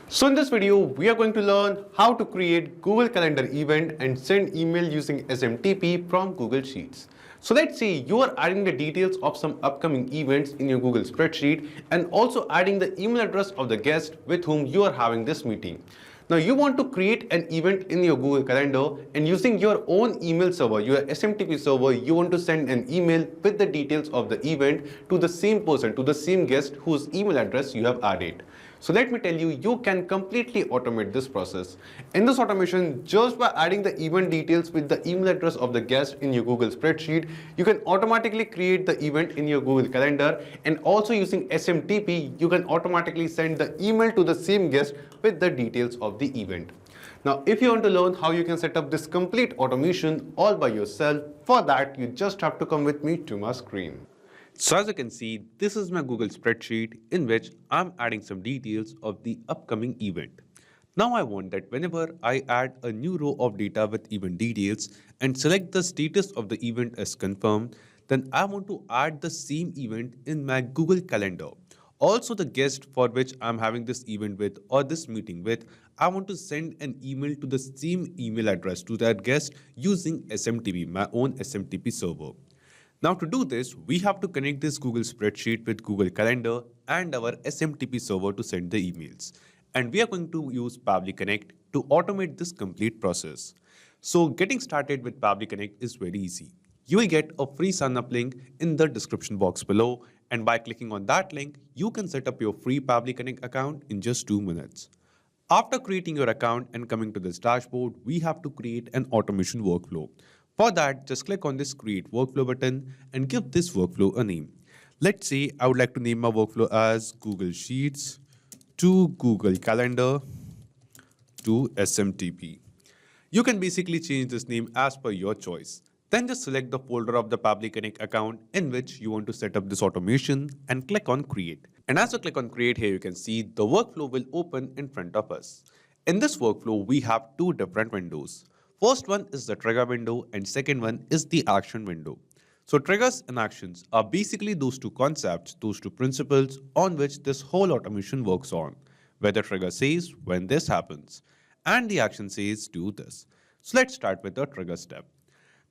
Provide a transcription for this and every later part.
So in this video, we are going to learn how to create Google Calendar event and send email using SMTP from Google Sheets. So let's say you are adding the details of some upcoming events in your Google spreadsheet and also adding the email address of the guest with whom you are having this meeting. Now you want to create an event in your Google Calendar and using your own email server, your SMTP server, you want to send an email with the details of the event to the same person, to the same guest whose email address you have added. So let me tell you, you can completely automate this process. In this automation, just by adding the event details with the email address of the guest in your Google spreadsheet, you can automatically create the event in your Google Calendar, and also using SMTP, you can automatically send the email to the same guest with the details of the event. Now, if you want to learn how you can set up this complete automation all by yourself, for that, you just have to come with me to my screen. So as you can see, this is my Google spreadsheet in which I'm adding some details of the upcoming event. Now I want that whenever I add a new row of data with event details and select the status of the event as confirmed, then I want to add the same event in my Google Calendar. Also the guest for which I'm having this event with or this meeting with, I want to send an email to the same email address to that guest using SMTP, my own SMTP server. Now to do this, we have to connect this Google spreadsheet with Google Calendar and our SMTP server to send the emails. And we are going to use Pabbly Connect to automate this complete process. So getting started with Pabbly Connect is very easy. You will get a free sign-up link in the description box below, and by clicking on that link, you can set up your free Pabbly Connect account in just 2 minutes. After creating your account and coming to this dashboard, we have to create an automation workflow. For that, just click on this Create Workflow button and give this workflow a name. Let's say I would like to name my workflow as Google Sheets to Google Calendar to SMTP. You can basically change this name as per your choice. Then just select the folder of the Pabbly Connect account in which you want to set up this automation and click on Create. And as you click on Create here, you can see the workflow will open in front of us. In this workflow, we have two different windows. First one is the trigger window and second one is the action window. So triggers and actions are basically those two concepts, those two principles on which this whole automation works on. Where the trigger says when this happens and the action says do this. So let's start with the trigger step.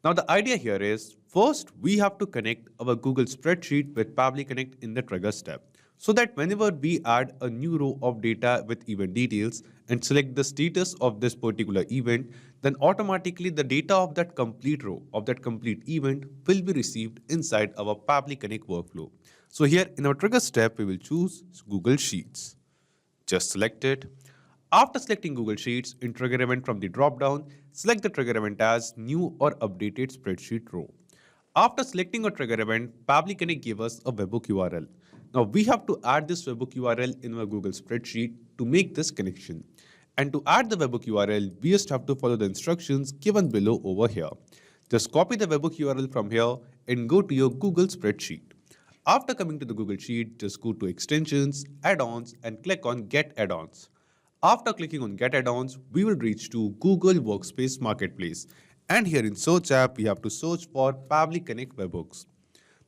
Now the idea here is first we have to connect our Google spreadsheet with Pabbly Connect in the trigger step, so that whenever we add a new row of data with event details and select the status of this particular event, then automatically the data of that complete row, of that complete event will be received inside our Pabbly Connect workflow. So here in our trigger step, we will choose Google Sheets. Just select it. After selecting Google Sheets, in trigger event from the drop-down, select the trigger event as new or updated spreadsheet row. After selecting a trigger event, Pabbly Connect gave us a webhook URL. Now we have to add this webhook URL in our Google spreadsheet to make this connection. And to add the webhook URL, we just have to follow the instructions given below over here. Just copy the webhook URL from here and go to your Google spreadsheet. After coming to the Google Sheet, just go to Extensions, Add-ons and click on Get Add-ons. After clicking on Get Add-ons, we will reach to Google Workspace Marketplace. And here in Search app, we have to search for Pabbly Connect Webhooks.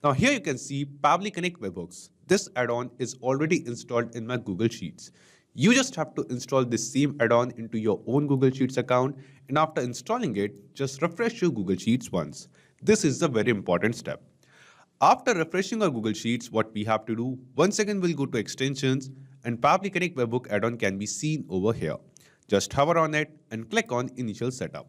Now here you can see Pabbly Connect Webhooks. This add-on is already installed in my Google Sheets. You just have to install this same add-on into your own Google Sheets account, and after installing it, just refresh your Google Sheets once. This is a very important step. After refreshing our Google Sheets, what we have to do, once again we'll go to Extensions and Pabbly Connect Webhook add-on can be seen over here. Just hover on it and click on Initial Setup.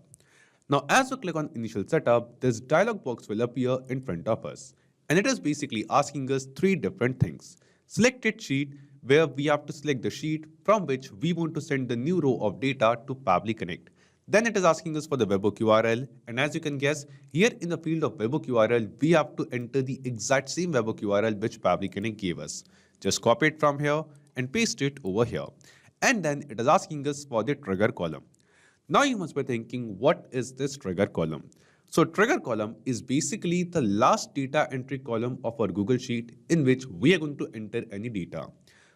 Now as you click on Initial Setup, this dialog box will appear in front of us. And it is basically asking us three different things. Selected sheet, where we have to select the sheet from which we want to send the new row of data to Pabbly Connect. Then it is asking us for the webhook URL, and as you can guess, here in the field of webhook URL, we have to enter the exact same webhook URL which Pabbly Connect gave us. Just copy it from here and paste it over here. And then it is asking us for the trigger column. Now you must be thinking, what is this trigger column? So trigger column is basically the last data entry column of our Google Sheet in which we are going to enter any data.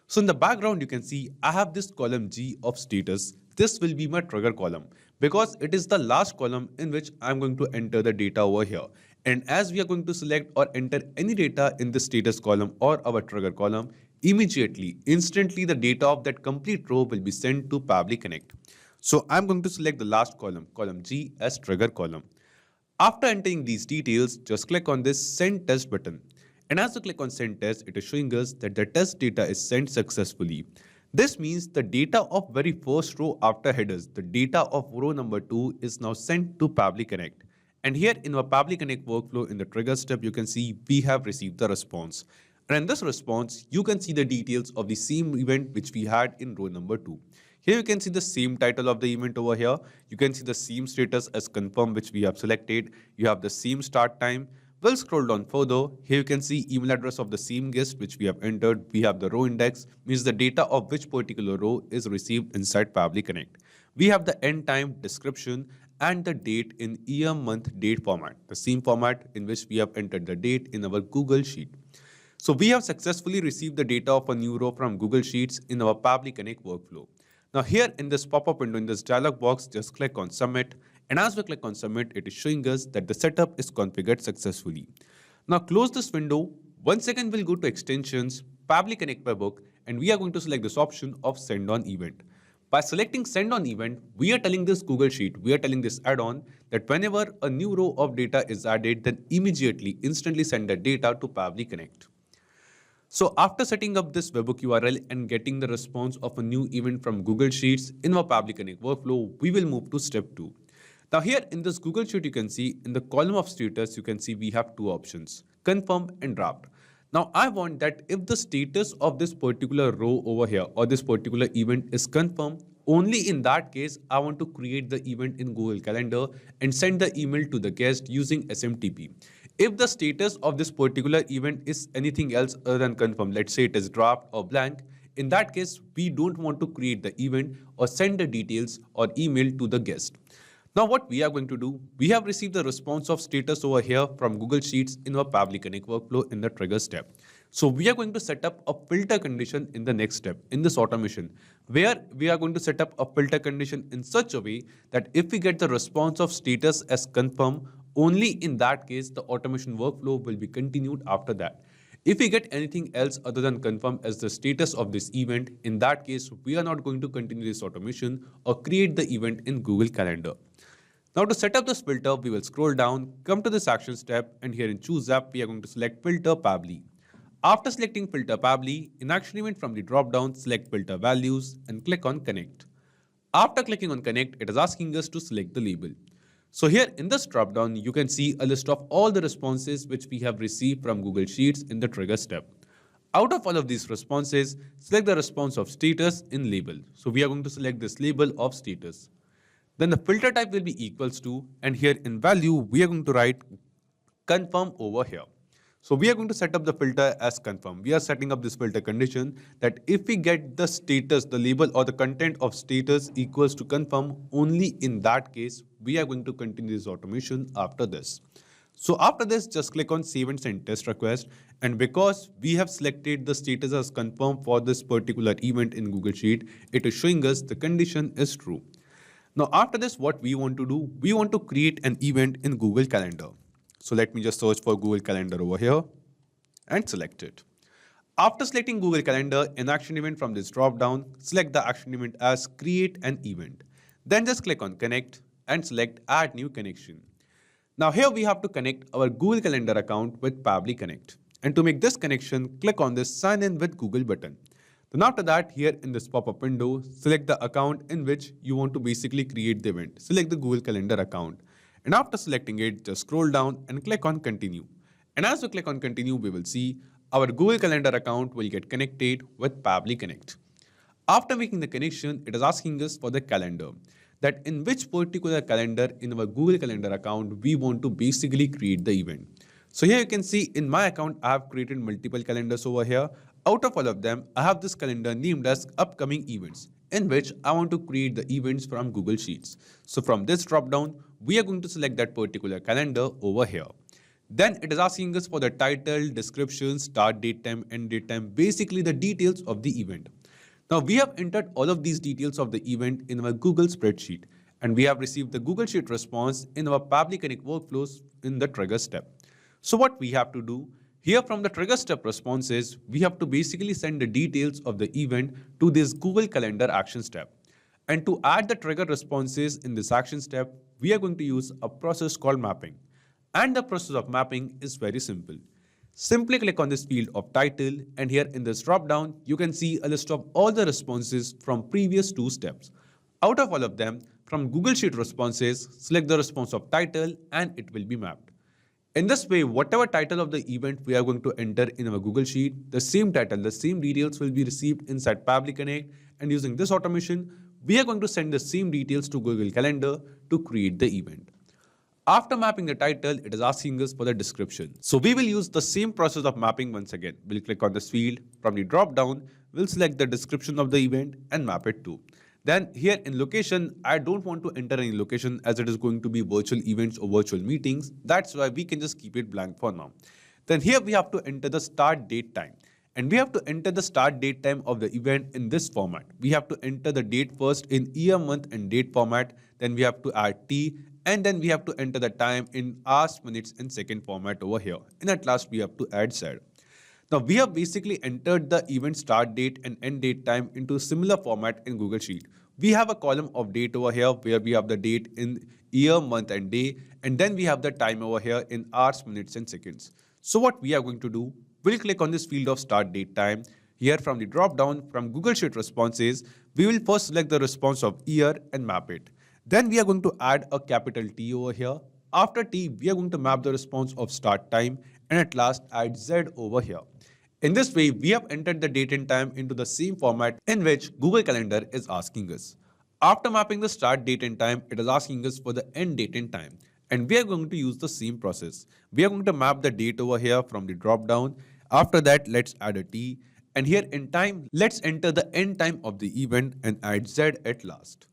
So in the background, you can see I have this column G of status. This will be my trigger column because it is the last column in which I'm going to enter the data over here. And as we are going to select or enter any data in the status column or our trigger column, immediately, instantly the data of that complete row will be sent to Pabbly Connect. So I'm going to select the last column, column G as trigger column. After entering these details, just click on this send test button. And as you click on send test, it is showing us that the test data is sent successfully. This means the data of very first row after headers, the data of row number 2 is now sent to Pabbly Connect. And here in our Pabbly Connect workflow in the trigger step, you can see we have received the response. And in this response, you can see the details of the same event which we had in row number 2. Here you can see the same title of the event over here. You can see the same status as confirm which we have selected. You have the same start time. We'll scroll down further. Here you can see email address of the same guest which we have entered. We have the row index, means the data of which particular row is received inside Pabbly Connect. We have the end time, description, and the date in year, month, date format, the same format in which we have entered the date in our Google Sheet. So we have successfully received the data of a new row from Google Sheets in our Pabbly Connect workflow. Now here in this pop-up window, in this dialog box, just click on submit. And as we click on submit, it is showing us that the setup is configured successfully. Now close this window. Once again, we'll go to extensions, Pabbly Connect by book, and we are going to select this option of send on event. By selecting send on event, we are telling this Google Sheet, we are telling this add-on that whenever a new row of data is added, then immediately, instantly send that data to Pabbly Connect. So after setting up this webhook URL and getting the response of a new event from Google Sheets in our Pabbly Connect workflow, we will move to step 2. Now here in this Google Sheet, you can see in the column of status, you can see we have two options, confirm and draft. Now I want that if the status of this particular row over here or this particular event is confirmed, only in that case, I want to create the event in Google Calendar and send the email to the guest using SMTP. If the status of this particular event is anything else other than confirmed, let's say it is draft or blank, in that case, we don't want to create the event or send the details or email to the guest. Now what we are going to do, we have received the response of status over here from Google Sheets in our Pabbly Connect workflow in the trigger step. So we are going to set up a filter condition in the next step in this automation, where we are going to set up a filter condition in such a way that if we get the response of status as confirm, only in that case the automation workflow will be continued after that. If we get anything else other than confirm as the status of this event, in that case we are not going to continue this automation or create the event in Google Calendar. Now to set up this filter, we will scroll down, come to this action step, and here in choose app, we are going to select filter Pabbly. After selecting filter Pabbly, in action event from the drop down, select filter values and click on connect. After clicking on connect, it is asking us to select the label. So here in this drop down, you can see a list of all the responses which we have received from Google Sheets in the trigger step. Out of all of these responses, select the response of status in label. So we are going to select this label of status. Then the filter type will be equals to, and here in value, we are going to write confirm over here. So we are going to set up the filter as confirm. We are setting up this filter condition that if we get the status, the label or the content of status equals to confirm, only in that case, we are going to continue this automation after this. So after this, just click on save and send test request. And because we have selected the status as confirm for this particular event in Google Sheet, it is showing us the condition is true. Now after this, what we want to do, we want to create an event in Google Calendar. So let me just search for Google Calendar over here and select it. After selecting Google Calendar, an action event from this drop down, select the action event as create an event. Then just click on connect and select add new connection. Now here we have to connect our Google Calendar account with Pabbly Connect. And to make this connection, click on this sign in with Google button. Then after that, here in this pop-up window, select the account in which you want to basically create the event. Select the Google Calendar account. And after selecting it, just scroll down and click on continue. And as we click on continue, we will see our Google Calendar account will get connected with Pabbly Connect. After making the connection, it is asking us for the calendar, that in which particular calendar in our Google Calendar account we want to basically create the event. So here you can see in my account, I have created multiple calendars over here. Out of all of them, I have this calendar named as upcoming events, in which I want to create the events from Google Sheets. So from this drop down, we are going to select that particular calendar over here. Then it is asking us for the title, description, start date time, end date time, basically the details of the event. Now we have entered all of these details of the event in our Google spreadsheet, and we have received the Google Sheet response in our Pabbly Connect workflows in the trigger step. So what we have to do, Here from the trigger step responses, we have to basically send the details of the event to this Google Calendar action step. And to add the trigger responses in this action step, we are going to use a process called mapping. And the process of mapping is very simple. Simply click on this field of title, and here in this drop down, you can see a list of all the responses from previous two steps. Out of all of them, from Google Sheet responses, select the response of title and it will be mapped. In this way, whatever title of the event we are going to enter in our Google Sheet, the same title, the same details will be received inside Pabbly Connect, and using this automation, we are going to send the same details to Google Calendar to create the event. After mapping the title, it is asking us for the description. So we will use the same process of mapping once again. We'll click on this field. From the drop down, we'll select the description of the event and map it to. Then here in location, I don't want to enter any location as it is going to be virtual events or virtual meetings. That's why we can just keep it blank for now. Then here we have to enter the start date time. And we have to enter the start date time of the event in this format. We have to enter the date first in year, month and date format. Then we have to add T, and then we have to enter the time in hours, minutes and second format over here. And at last we have to add Z. Now we have basically entered the event start date and end date time into similar format in Google Sheet. We have a column of date over here where we have the date in year, month and day, and then we have the time over here in hours, minutes and seconds. So what we are going to do, we'll click on this field of start date time. Here from the drop down from Google Sheet responses, we will first select the response of year and map it. Then we are going to add a capital T over here. After T, we are going to map the response of start time and at last add Z over here. In this way, we have entered the date and time into the same format in which Google Calendar is asking us. After mapping the start date and time, it is asking us for the end date and time. And we are going to use the same process. We are going to map the date over here from the drop down. After that, let's add a T. And here in time, let's enter the end time of the event and add Z at last.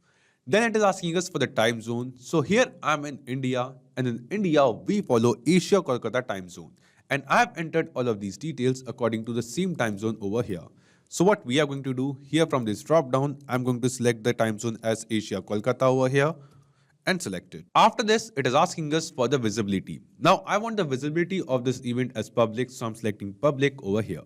Then it is asking us for the time zone. So here I'm in India, and in India, we follow Asia Kolkata time zone. And I have entered all of these details according to the same time zone over here. So what we are going to do here from this drop down, I'm going to select the time zone as Asia Kolkata over here and select it. After this, it is asking us for the visibility. Now I want the visibility of this event as public, so I'm selecting public over here.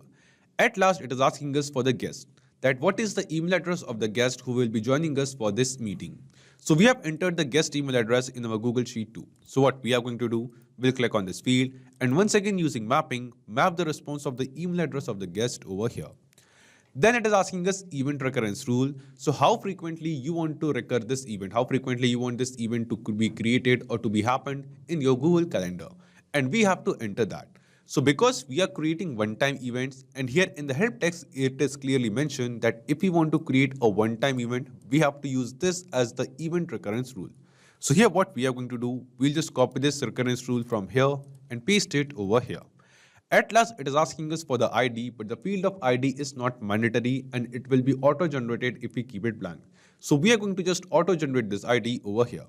At last, it is asking us for the guest, that what is the email address of the guest who will be joining us for this meeting. So we have entered the guest email address in our Google Sheet too. So what we are going to do, we'll click on this field and once again using mapping, map the response of the email address of the guest over here. Then it is asking us event recurrence rule. So how frequently you want to recur this event, how frequently you want this event to be created or to be happened in your Google Calendar. And we have to enter that. So because we are creating one-time events, and here in the help text, it is clearly mentioned that if we want to create a one-time event, we have to use this as the event recurrence rule. So here what we are going to do, we'll just copy this recurrence rule from here and paste it over here. At last, it is asking us for the ID, but the field of ID is not mandatory and it will be auto-generated if we keep it blank. So we are going to just auto-generate this ID over here.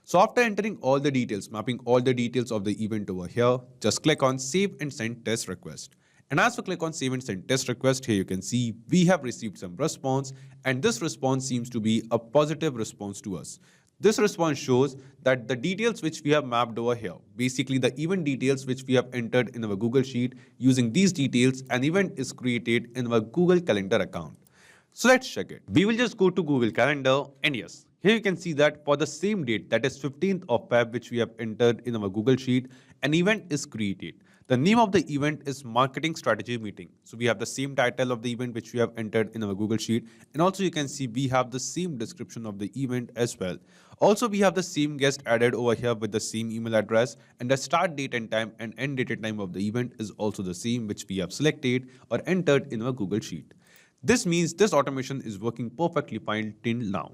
So after entering all the details, mapping all the details of the event over here, just click on Save and Send Test Request. And as we click on Save and Send Test Request, here you can see we have received some response, and this response seems to be a positive response to us. This response shows that the details which we have mapped over here, basically the event details which we have entered in our Google Sheet, using these details, an event is created in our Google Calendar account. So let's check it. We will just go to Google Calendar, and yes, here you can see that for the same date, that is 15th of Feb, which we have entered in our Google Sheet, an event is created. The name of the event is Marketing Strategy Meeting. So we have the same title of the event which we have entered in our Google Sheet. And also you can see we have the same description of the event as well. Also we have the same guest added over here with the same email address, and the start date and time and end date and time of the event is also the same which we have selected or entered in our Google Sheet. This means this automation is working perfectly fine till now.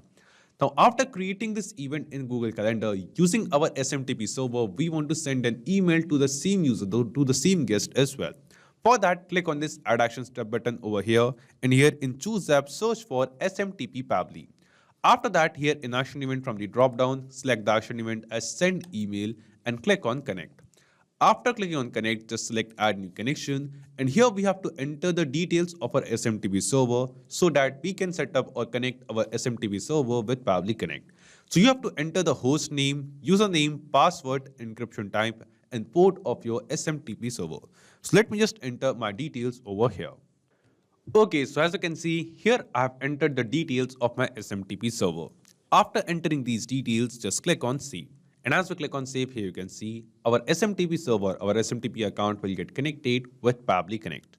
Now, after creating this event in Google Calendar, using our SMTP server, we want to send an email to the same user, to the same guest as well. For that, click on this Add Action Step button over here, and here in Choose App, search for SMTP Pabbly. After that, here in Action Event from the drop-down, select the action event as Send Email and click on Connect. After clicking on Connect, just select Add New Connection, and here we have to enter the details of our SMTP server so that we can set up or connect our SMTP server with Pabbly Connect. So you have to enter the host name, username, password, encryption type, and port of your SMTP server. So let me just enter my details over here. Okay, so as you can see, here I have entered the details of my SMTP server. After entering these details, just click on Save. And as we click on Save, here you can see our SMTP server, our SMTP account will get connected with Pabbly Connect.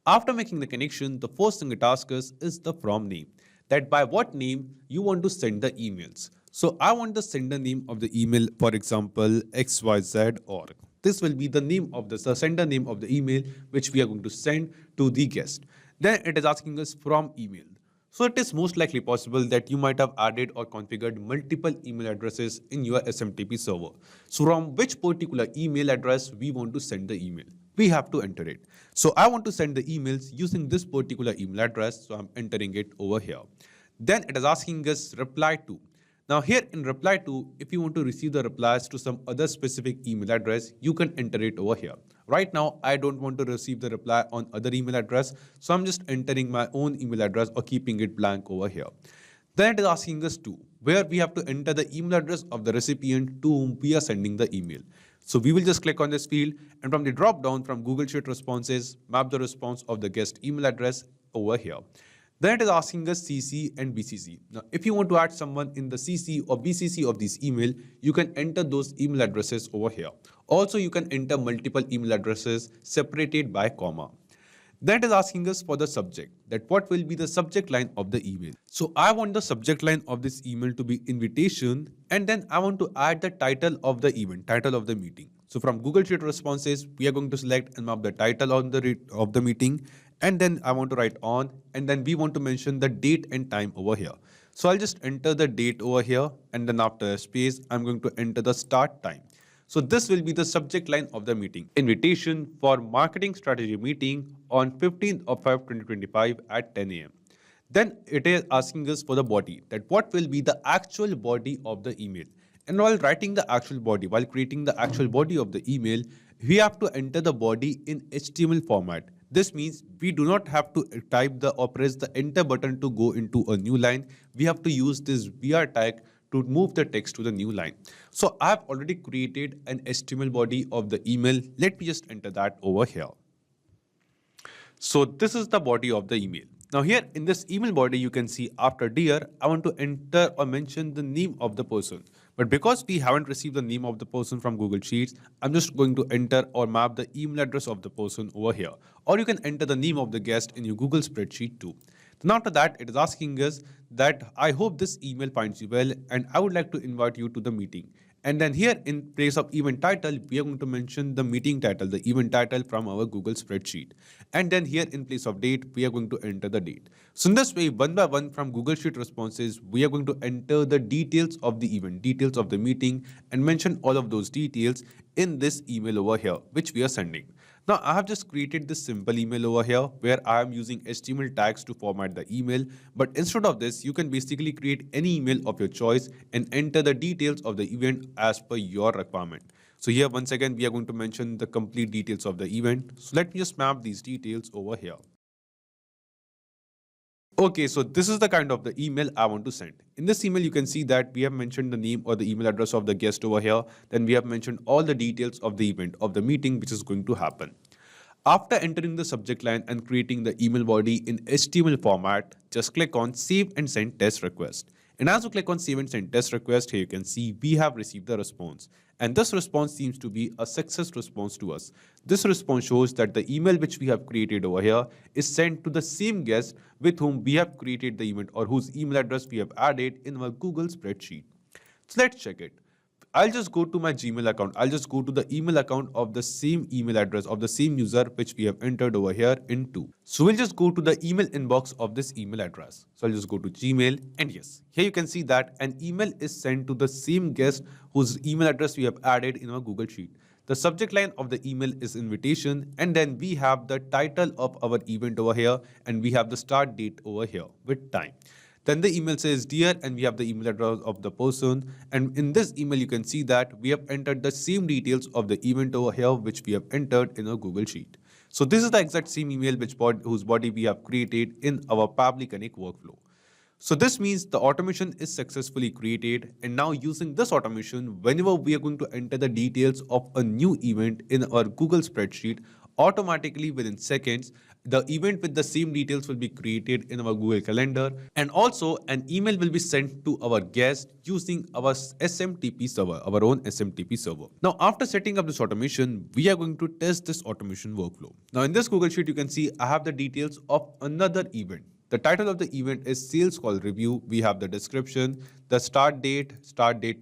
After making the connection, the first thing it asks us is the from name, that by what name you want to send the emails. So I want the sender name of the email, for example, xyz.org. This will be the name of the sender name of the email which we are going to send to the guest. Then it is asking us from email. So it is most likely possible that you might have added or configured multiple email addresses in your SMTP server. So from which particular email address we want to send the email, we have to enter it. So I want to send the emails using this particular email address. So I'm entering it over here. Then it is asking us reply to. Now here in reply to, if you want to receive the replies to some other specific email address, you can enter it over here. Right now, I don't want to receive the reply on other email address, so I'm just entering my own email address or keeping it blank over here. Then it is asking us to, where we have to enter the email address of the recipient to whom we are sending the email. So we will just click on this field, and from the drop down from Google Sheet responses, map the response of the guest email address over here. Then it is asking us CC and BCC. Now, if you want to add someone in the CC or BCC of this email, you can enter those email addresses over here. Also, you can enter multiple email addresses separated by comma. Then it is asking us for the subject, that what will be the subject line of the email. So I want the subject line of this email to be invitation, and then I want to add the title of the event, title of the meeting. So from Google Sheet responses, we are going to select and map the title of the meeting, and then I want to write on, and then we want to mention the date and time over here. So I'll just enter the date over here, and then after a space, I'm going to enter the start time. So this will be the subject line of the meeting. Invitation for marketing strategy meeting on 15th of February 2025 at 10 a.m. Then it is asking us for the body, that what will be the actual body of the email. And while writing the actual body, while creating the actual body of the email, we have to enter the body in HTML format. This means we do not have to type or press the enter button to go into a new line. We have to use this BR tag to move the text to the new line. So I've already created an HTML body of the email. Let me just enter that over here. So this is the body of the email. Now here in this email body, you can see after dear, I want to enter or mention the name of the person. But because we haven't received the name of the person from Google Sheets, I'm just going to enter or map the email address of the person over here. Or you can enter the name of the guest in your Google spreadsheet too. Then after that, it is asking us that I hope this email finds you well and I would like to invite you to the meeting. And then here in place of event title, we are going to mention the meeting title, the event title from our Google spreadsheet. And then here in place of date, we are going to enter the date. So in this way, one by one from Google Sheet responses, we are going to enter the details of the event, details of the meeting, and mention all of those details in this email over here, which we are sending. Now, I have just created this simple email over here where I am using HTML tags to format the email. But instead of this, you can basically create any email of your choice and enter the details of the event as per your requirement. So here, once again, we are going to mention the complete details of the event. So let me just map these details over here. Okay, so this is the kind of the email I want to send. In this email, you can see that we have mentioned the name or the email address of the guest over here. Then we have mentioned all the details of the event, of the meeting, which is going to happen. After entering the subject line and creating the email body in HTML format, just click on Save and Send Test Request. And as you click on Save and Send Test Request, here you can see we have received the response. And this response seems to be a success response to us. This response shows that the email which we have created over here is sent to the same guest with whom we have created the event or whose email address we have added in our Google spreadsheet. So let's check it. I'll just go to my Gmail account. I'll just go to the email account of the same email address of the same user which we have entered over here into. So we'll just go to the email inbox of this email address. So I'll just go to Gmail, and yes, here you can see that an email is sent to the same guest whose email address we have added in our Google Sheet. The subject line of the email is invitation, and then we have the title of our event over here, and we have the start date over here with time. Then the email says dear, and we have the email address of the person. And in this email, you can see that we have entered the same details of the event over here, which we have entered in a Google Sheet. So this is the exact same email whose body we have created in our Pabbly Connect workflow. So this means the automation is successfully created, and now using this automation, whenever we are going to enter the details of a new event in our Google spreadsheet, automatically within seconds, the event with the same details will be created in our Google Calendar, and also an email will be sent to our guest using our SMTP server, our own SMTP server. Now, after setting up this automation, we are going to test this automation workflow. Now, in this Google Sheet, you can see I have the details of another event. The title of the event is Sales Call Review. We have the description, the start date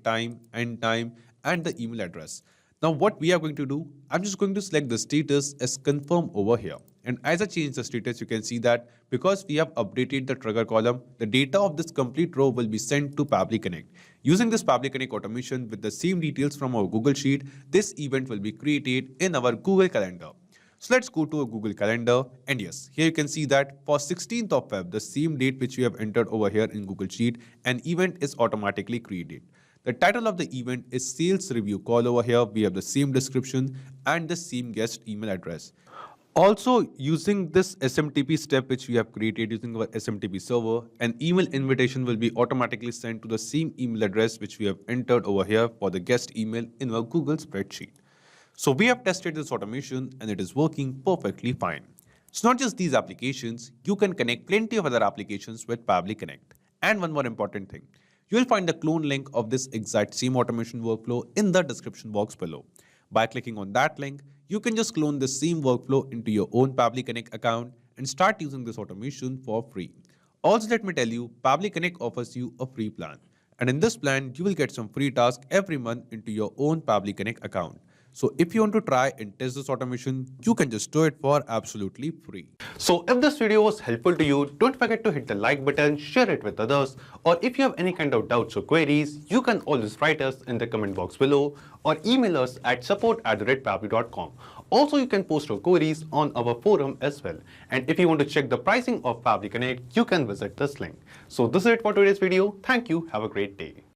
time, end time, and the email address. Now what we are going to do, I'm just going to select the status as confirm over here. And as I change the status, you can see that because we have updated the trigger column, the data of this complete row will be sent to Pabbly Connect. Using this Pabbly Connect automation with the same details from our Google Sheet, this event will be created in our Google Calendar. So let's go to a Google Calendar, and yes, here you can see that for 16th of Feb, the same date which we have entered over here in Google Sheet, an event is automatically created. The title of the event is Sales Review Call over here. We have the same description and the same guest email address. Also, using this SMTP step which we have created using our SMTP server, an email invitation will be automatically sent to the same email address which we have entered over here for the guest email in our Google spreadsheet. So we have tested this automation and it is working perfectly fine. It's not just these applications, you can connect plenty of other applications with Pabbly Connect. And one more important thing, you will find the clone link of this exact same automation workflow in the description box below. By clicking on that link, you can just clone the same workflow into your own Pabbly Connect account and start using this automation for free. Also, let me tell you, Pabbly Connect offers you a free plan. And in this plan, you will get some free tasks every month into your own Pabbly Connect account. So if you want to try and test this automation, you can just do it for absolutely free. So if this video was helpful to you, don't forget to hit the like button, share it with others, or if you have any kind of doubts or queries, you can always write us in the comment box below or email us at support@pabbly.com. Also, you can post your queries on our forum as well. And if you want to check the pricing of Pabbly Connect, you can visit this link. So this is it for today's video. Thank you. Have a great day.